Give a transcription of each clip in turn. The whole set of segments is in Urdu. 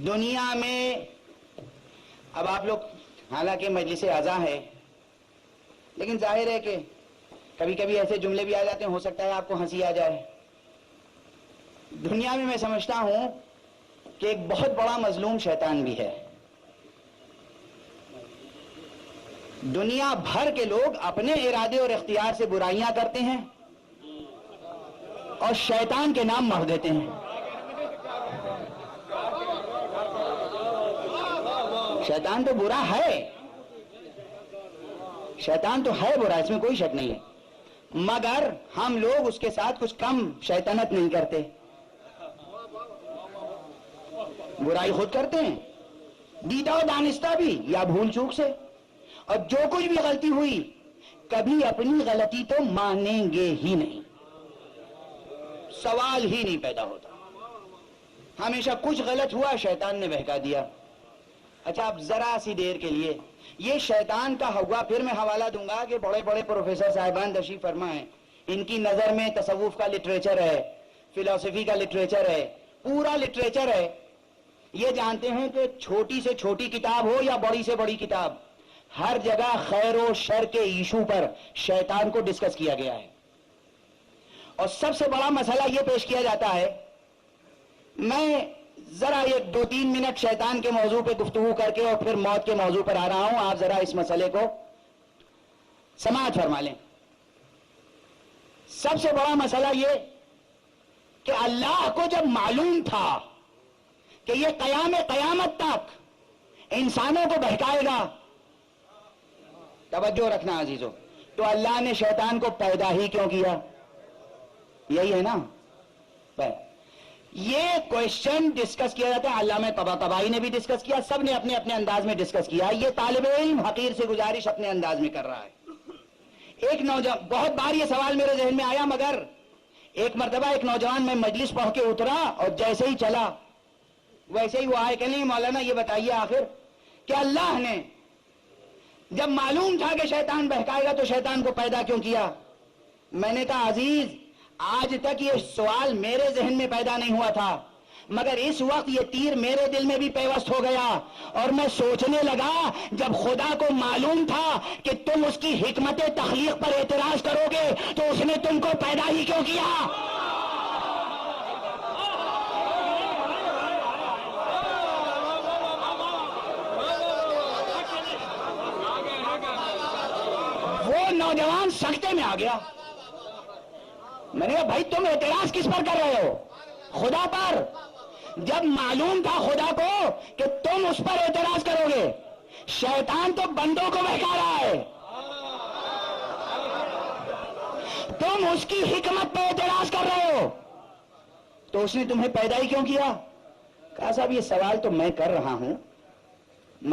دنیا میں اب آپ لوگ حالانکہ مجلس اعضاء ہے، لیکن ظاہر ہے کہ کبھی کبھی ایسے جملے بھی آ جاتے ہیں، ہو سکتا ہے آپ کو ہنسی آ جائے. دنیا میں سمجھتا ہوں کہ ایک بہت بڑا مظلوم شیطان بھی ہے. دنیا بھر کے لوگ اپنے ارادے اور اختیار سے برائیاں کرتے ہیں اور شیطان کے نام مار دیتے ہیں. شیطان تو برا ہے، شیطان تو ہے برا، اس میں کوئی شک نہیں ہے، مگر ہم لوگ اس کے ساتھ کچھ کم شیطنت نہیں کرتے. برائی خود کرتے ہیں، دیدہ و دانستہ بھی یا بھول چوک سے، اور جو کچھ بھی غلطی ہوئی کبھی اپنی غلطی تو مانیں گے ہی نہیں، سوال ہی نہیں پیدا ہوتا. ہمیشہ کچھ غلط ہوا شیطان نے بہکا دیا. اچھا اب ذرا سی دیر کے لیے یہ شیطان کا ہوا، پھر میں حوالہ دوں گا کہ بڑے بڑے پروفیسر صاحبان تشریف فرما ہیں، ان کی نظر میں تصوف کا لٹریچر ہے، فلسفی کا لٹریچر ہے، پورا لٹریچر ہے. یہ جانتے ہیں کہ چھوٹی سے چھوٹی کتاب ہو یا بڑی سے بڑی کتاب، ہر جگہ خیر و شر کے ایشو پر شیطان کو ڈسکس کیا گیا ہے. اور سب سے بڑا مسئلہ یہ پیش کیا جاتا ہے، میں ذرا ایک 2-3 منٹ شیطان کے موضوع پہ گفتگو کر کے اور پھر موت کے موضوع پر آ رہا ہوں، آپ ذرا اس مسئلے کو سماعت فرما لیں. سب سے بڑا مسئلہ یہ کہ اللہ کو جب معلوم تھا کہ یہ قیامت تک انسانوں کو بہکائے گا، توجہ رکھنا عزیزو، تو اللہ نے شیطان کو پیدا ہی کیوں کیا؟ یہی ہے نا. یہ کوشچن ڈسکس کیا جاتا ہے، علامہ طباطبائی نے بھی ڈسکس کیا، سب نے اپنے اپنے انداز میں ڈسکس کیا. یہ طالب علم حقیر سے گزارش اپنے انداز میں کر رہا ہے. ایک نوجوان، بہت بار یہ سوال میرے ذہن میں آیا، مگر ایک مرتبہ ایک نوجوان میں مجلس پڑھ کے اترا اور جیسے ہی چلا ویسے ہی وہ آئے کہ نہیں مولانا یہ بتائیے آخر کہ اللہ نے جب معلوم تھا کہ شیطان بہکائے گا تو شیطان کو پیدا کیوں کیا؟ میں نے کہا عزیز آج تک یہ سوال میرے ذہن میں پیدا نہیں ہوا تھا، مگر اس وقت یہ تیر میرے دل میں بھی پیوست ہو گیا اور میں سوچنے لگا جب خدا کو معلوم تھا کہ تم اس کی حکمت تخلیق پر اعتراض کرو گے تو اس نے تم کو پیدا ہی کیوں کیا؟ وہ نوجوان سکتے میں آ گیا. میں نے کہا بھائی تم اعتراض کس پر کر رہے ہو؟ خدا پر. جب معلوم تھا خدا کو کہ تم اس پر اعتراض کرو گے، شیطان تو بندوں کو بہکا رہا ہے، تم اس کی حکمت پہ اعتراض کر رہے ہو، تو اس نے تمہیں پیدا ہی کیوں کیا؟ کہا صاحب یہ سوال تو میں کر رہا ہوں،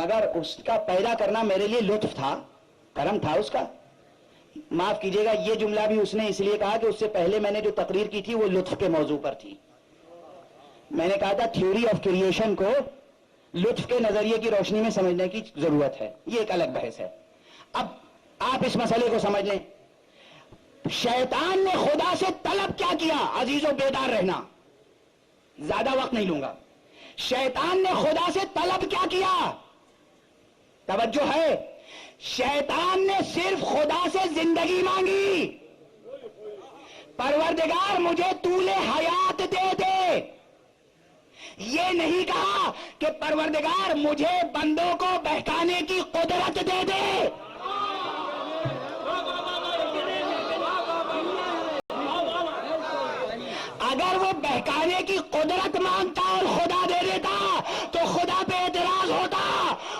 مگر اس کا پیدا کرنا میرے لیے لطف تھا، کرم تھا اس کا. معاف کیجئے گا یہ جملہ بھی اس نے اس لیے کہا کہ اس سے پہلے میں نے جو تقریر کی تھی وہ لطف کے موضوع پر تھی. میں نے کہا تھا تھیوری آف کریشن کو لطف کے نظریے کی روشنی میں سمجھنے کی ضرورت ہے، یہ ایک الگ بحث ہے. اب آپ اس مسئلے کو سمجھ لیں. شیطان نے خدا سے طلب کیا کیا؟ عزیزو بیدار رہنا، زیادہ وقت نہیں لوں گا. شیطان نے خدا سے طلب کیا کیا؟ توجہ ہے، شیطان نے صرف خدا سے زندگی مانگی. پروردگار مجھے طول حیات دے دے. یہ نہیں کہا کہ پروردگار مجھے بندوں کو بہکانے کی قدرت دے دے. اگر وہ بہکانے کی قدرت مانگتا اور خدا دے دیتا تو خدا پہ اعتراض ہوتا.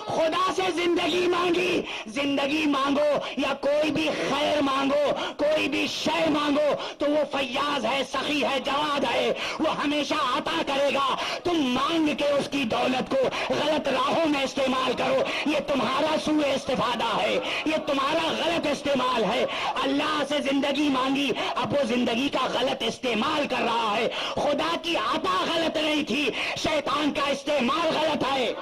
خدا سے زندگی مانگی. زندگی مانگو یا کوئی بھی خیر مانگو، کوئی بھی شے مانگو تو وہ فیاض ہے، سخی ہے، جواد ہے، وہ ہمیشہ عطا کرے گا. تم مانگ کے اس کی دولت کو غلط راہوں میں استعمال کرو، یہ تمہارا سوء استفادہ ہے، یہ تمہارا غلط استعمال ہے. اللہ سے زندگی مانگی، اب وہ زندگی کا غلط استعمال کر رہا ہے. خدا کی عطا غلط نہیں تھی، شیطان کا استعمال غلط ہے.